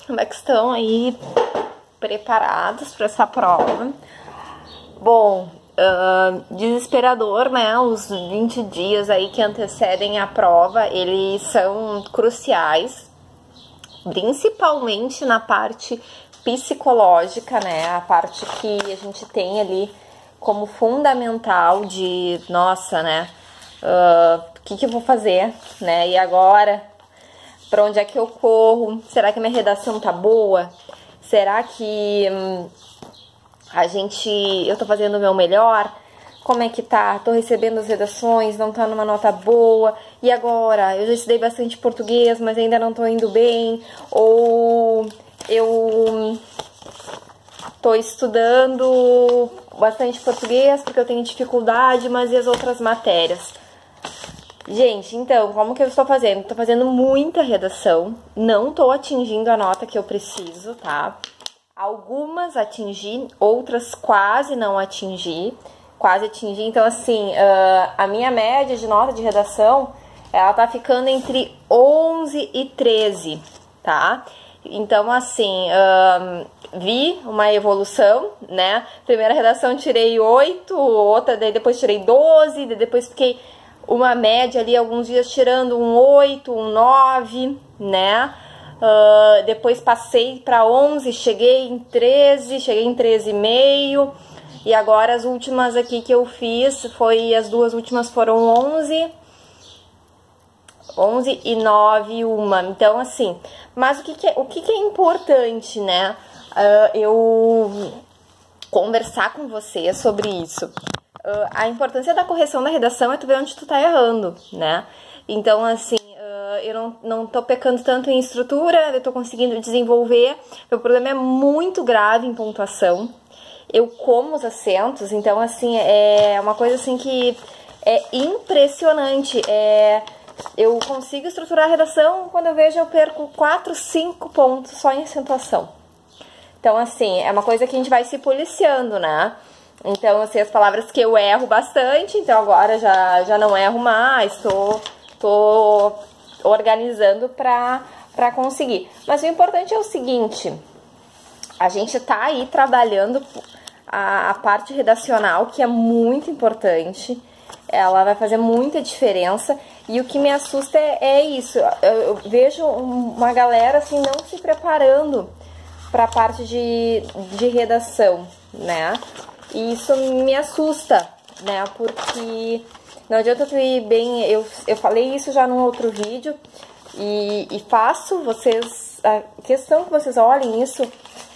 Como é que estão aí preparados para essa prova? Bom, desesperador, né? Os 20 dias aí que antecedem a prova, eles são cruciais, principalmente na parte psicológica, né? A parte que a gente tem ali como fundamental de, nossa, né? O que eu vou fazer, né? E agora? Pra onde é que eu corro? Será que minha redação tá boa? Será que eu tô fazendo o meu melhor? Como é que tá? Tô recebendo as redações, não tá numa nota boa. E agora? Eu já estudei bastante português, mas ainda não tô indo bem. Ou eu tô estudando bastante português porque eu tenho dificuldade, mas e as outras matérias? Gente, então, como que eu estou fazendo? Estou fazendo muita redação, não estou atingindo a nota que eu preciso, tá? Algumas atingi, outras quase não atingi, então assim, a minha média de nota de redação, ela tá ficando entre 11 e 13, tá? Então, assim, vi uma evolução, né? Primeira redação tirei 8, outra, daí depois tirei 12, daí depois fiquei uma média ali, alguns dias tirando um 8, um 9, né? Depois passei para 11, cheguei em 13,5. E agora as últimas aqui que eu fiz, as duas últimas foram 11 e 9 uma. Então, assim, mas o que é importante, né? Eu conversar com você sobre isso. A importância da correção da redação é tu ver onde tu tá errando, né? Então, assim, eu não tô pecando tanto em estrutura, eu tô conseguindo desenvolver. Meu problema é muito grave em pontuação. Eu como os acentos, então, assim, é uma coisa, assim, que é impressionante. Eu consigo estruturar a redação, quando eu vejo eu perco 4, 5 pontos só em acentuação. Então, assim, é uma coisa que a gente vai se policiando, né? Então, assim, as palavras que eu erro bastante, então agora já não erro mais, tô organizando pra conseguir. Mas o importante é o seguinte, a gente tá aí trabalhando a parte redacional, que é muito importante, ela vai fazer muita diferença, e o que me assusta é isso, eu vejo uma galera, assim, não se preparando pra parte de redação, né? E isso me assusta, né? Porque não adianta tu ir bem... Eu falei isso já num outro vídeo e faço vocês... A questão que vocês olhem isso,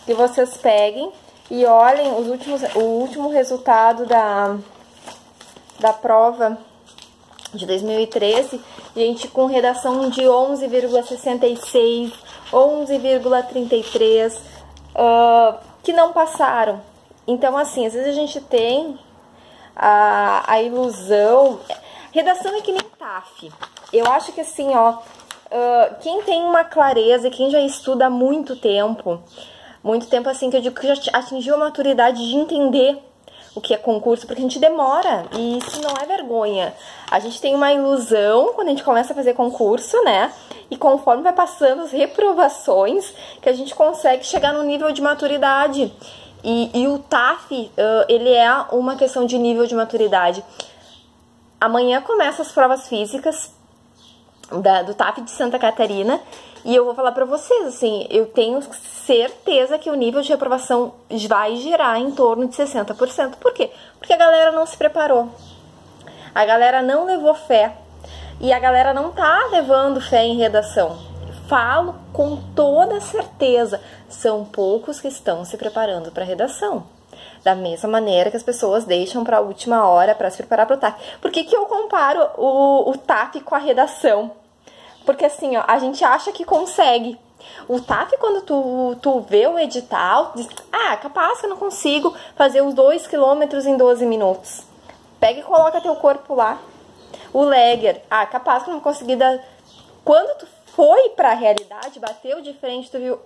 que vocês peguem e olhem o último resultado da prova de 2013, gente, com redação de 11,66, 11,33, que não passaram. Então, assim, às vezes a gente tem a ilusão... Redação é que nem TAF. Eu acho que, assim, quem tem uma clareza, quem já estuda há muito tempo, assim, que eu digo que já atingiu a maturidade de entender o que é concurso, porque a gente demora, e isso não é vergonha. A gente tem uma ilusão quando a gente começa a fazer concurso, né? E conforme vai passando as reprovações, que a gente consegue chegar no nível de maturidade. E o TAF, ele é uma questão de nível de maturidade. Amanhã começam as provas físicas do TAF de Santa Catarina. E eu vou falar pra vocês, assim, eu tenho certeza que o nível de reprovação vai girar em torno de 60%. Por quê? Porque a galera não se preparou. A galera não levou fé. E a galera não tá levando fé em redação. Falo com toda certeza, são poucos que estão se preparando para redação. Da mesma maneira que as pessoas deixam para a última hora para se preparar para o TAF. Por que eu comparo o TAF com a redação? Porque assim, a gente acha que consegue. O TAF, quando tu vê o edital, diz, capaz que eu não consigo fazer os 2 quilômetros em 12 minutos. Pega e coloca teu corpo lá. O Legger, capaz que eu não consegui dar... Quando tu foi pra realidade, bateu de frente, tu viu,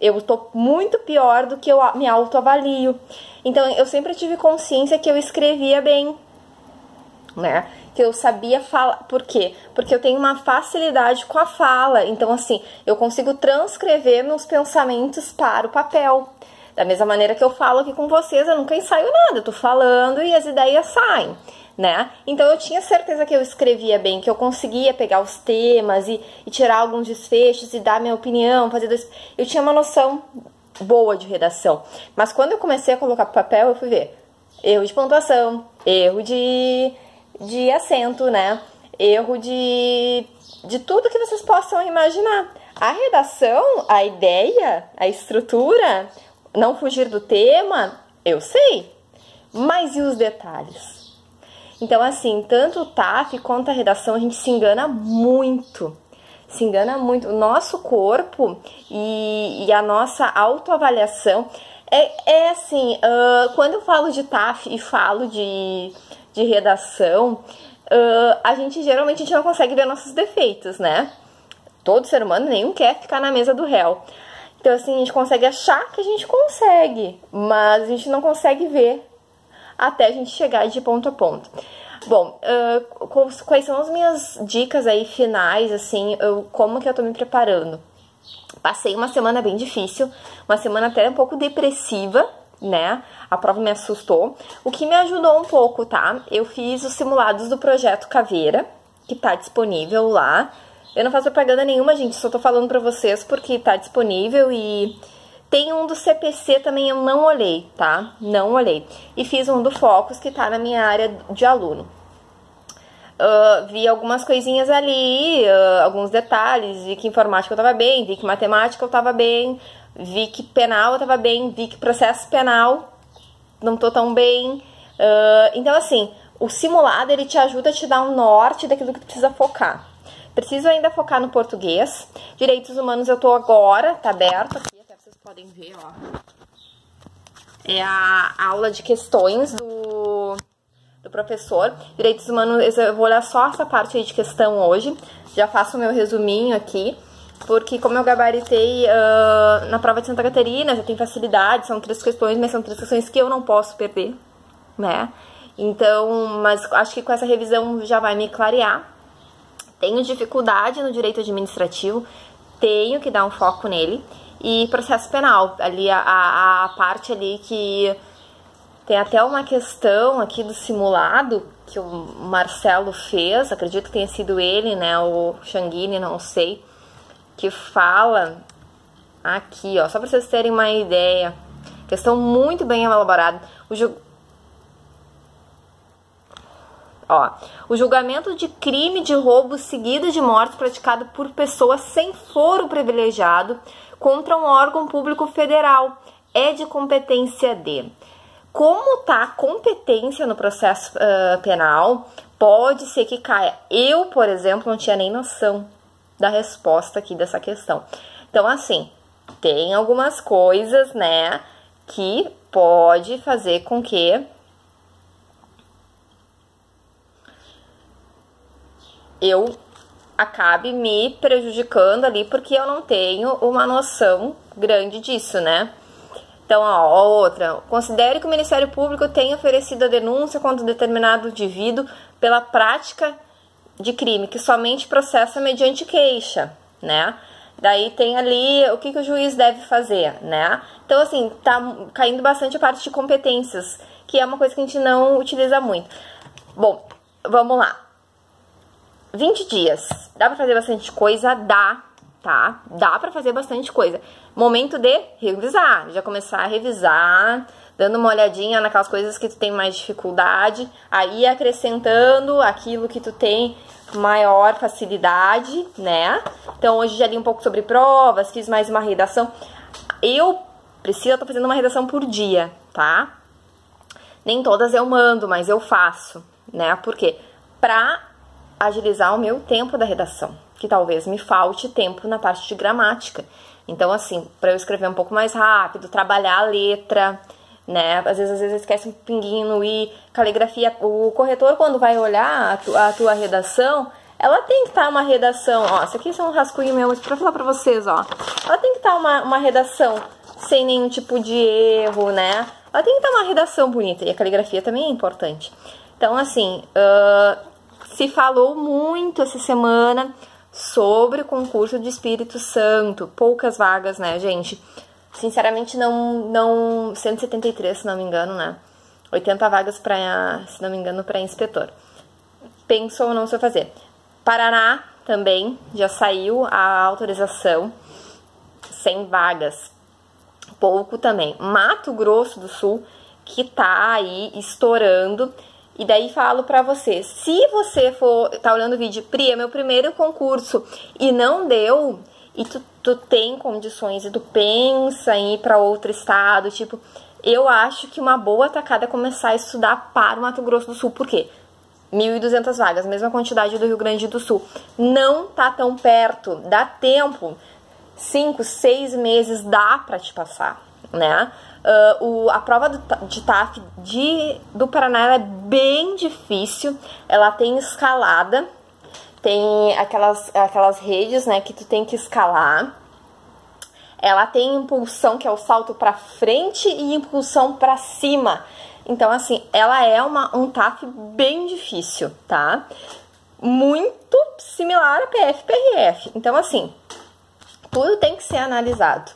eu tô muito pior do que eu me autoavalio. Então, eu sempre tive consciência que eu escrevia bem. né? Que eu sabia falar. Por quê? Porque eu tenho uma facilidade com a fala. Então, assim, eu consigo transcrever meus pensamentos para o papel. Da mesma maneira que eu falo aqui com vocês, eu nunca ensaio nada. Eu tô falando e as ideias saem, né? Então, eu tinha certeza que eu escrevia bem, que eu conseguia pegar os temas e tirar alguns desfechos e dar minha opinião, Eu tinha uma noção boa de redação. Mas quando eu comecei a colocar pro papel, eu fui ver erro de pontuação, erro de acento, né? Erro de tudo que vocês possam imaginar. A redação, a ideia, a estrutura, não fugir do tema, eu sei. Mas e os detalhes? Então, assim, tanto o TAF quanto a redação, a gente se engana muito. Se engana muito. O nosso corpo e a nossa autoavaliação é assim, quando eu falo de TAF e falo de redação, a gente geralmente não consegue ver nossos defeitos, né? Todo ser humano, nenhum quer ficar na mesa do réu. Então, assim, a gente consegue achar que a gente consegue, mas a gente não consegue ver até a gente chegar de ponto a ponto. Bom, quais são as minhas dicas aí finais, assim, como que eu tô me preparando? Passei uma semana bem difícil, uma semana até um pouco depressiva, né? A prova me assustou. O que me ajudou um pouco, tá? Eu fiz os simulados do Projeto Caveira, que tá disponível lá. Eu não faço propaganda nenhuma, gente, só tô falando pra vocês porque tá disponível. E tem um do CPC também, eu não olhei, tá? Não olhei. E fiz um do Focus, que tá na minha área de aluno. Vi algumas coisinhas ali, alguns detalhes, vi que informática eu tava bem, vi que matemática eu tava bem, vi que penal eu tava bem, vi que processo penal não tô tão bem. Então, assim, o simulado, ele te ajuda a te dar um norte daquilo que tu precisa focar. Preciso ainda focar no português. Direitos humanos eu tô agora, tá aberto aqui, até vocês podem ver, ó. É a aula de questões do professor. Direitos humanos, eu vou olhar só essa parte aí de questão hoje. Já faço o meu resuminho aqui, porque como eu gabaritei na prova de Santa Catarina, já tem facilidade, são 3 questões, mas são 3 questões que eu não posso perder, né? Então, mas acho que com essa revisão já vai me clarear. Tenho dificuldade no direito administrativo, tenho que dar um foco nele. E processo penal, ali a parte ali que tem até uma questão aqui do simulado que o Marcelo fez, acredito que tenha sido ele, né, o Changuini, não sei, que fala aqui, ó, só para vocês terem uma ideia, questão muito bem elaborada. O julgamento de crime de roubo seguido de morte praticado por pessoa sem foro privilegiado contra um órgão público federal é de competência de... Como tá a competência no processo penal, pode ser que caia. Eu, por exemplo, não tinha nem noção da resposta aqui dessa questão. Então, assim, tem algumas coisas, né, que pode fazer com que eu acabe me prejudicando ali, porque eu não tenho uma noção grande disso, né? Então, ó, outra. Considere que o Ministério Público tenha oferecido a denúncia contra um determinado indivíduo pela prática de crime, que somente processa mediante queixa, né? Daí tem ali o que o juiz deve fazer, né? Então, assim, tá caindo bastante a parte de competências, que é uma coisa que a gente não utiliza muito. Bom, vamos lá. 20 dias. Dá pra fazer bastante coisa? Dá, tá? Dá pra fazer bastante coisa. Momento de revisar. Já começar a revisar, dando uma olhadinha naquelas coisas que tu tem mais dificuldade, aí acrescentando aquilo que tu tem maior facilidade, né? Então, hoje já li um pouco sobre provas, fiz mais uma redação. Eu tô fazendo uma redação por dia, tá? Nem todas eu mando, mas eu faço, né? Por quê? Pra agilizar o meu tempo da redação, que talvez me falte tempo na parte de gramática. Então, assim, para eu escrever um pouco mais rápido, trabalhar a letra, né? Às vezes esquece um pinguinho no i, caligrafia. O corretor, quando vai olhar a tua redação, ela tem que estar uma redação, ó, isso aqui é um rascunho meu para falar para vocês, ó. Ela tem que estar uma redação sem nenhum tipo de erro, né? Ela tem que estar uma redação bonita, e a caligrafia também é importante. Então, assim, se falou muito essa semana sobre o concurso de Espírito Santo. Poucas vagas, né, gente? Sinceramente, não 173, se não me engano, né? 80 vagas para, se não me engano, para inspetor. Penso ou não se eu fazer. Paraná também já saiu a autorização, 100 vagas. Pouco também. Mato Grosso do Sul, que tá aí estourando. E daí falo pra você, se você tá olhando o vídeo, Pri, é meu primeiro concurso e não deu, e tu tem condições e tu pensa em ir pra outro estado, tipo, eu acho que uma boa tacada é começar a estudar para o Mato Grosso do Sul. Por quê? 1.200 vagas, mesma quantidade do Rio Grande do Sul. Não tá tão perto, dá tempo. 5, 6 meses dá pra te passar, né? A prova de TAF do Paraná ela é bem difícil. Ela tem escalada, tem aquelas redes, né, que tu tem que escalar. Ela tem impulsão, que é o salto pra frente, e impulsão pra cima. Então, assim, ela é um TAF bem difícil, tá? Muito similar a PF, PRF. Então, assim, tudo tem que ser analisado.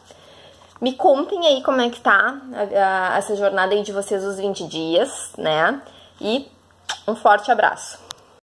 Me contem aí como é que tá essa jornada aí de vocês, os 20 dias, né? E um forte abraço.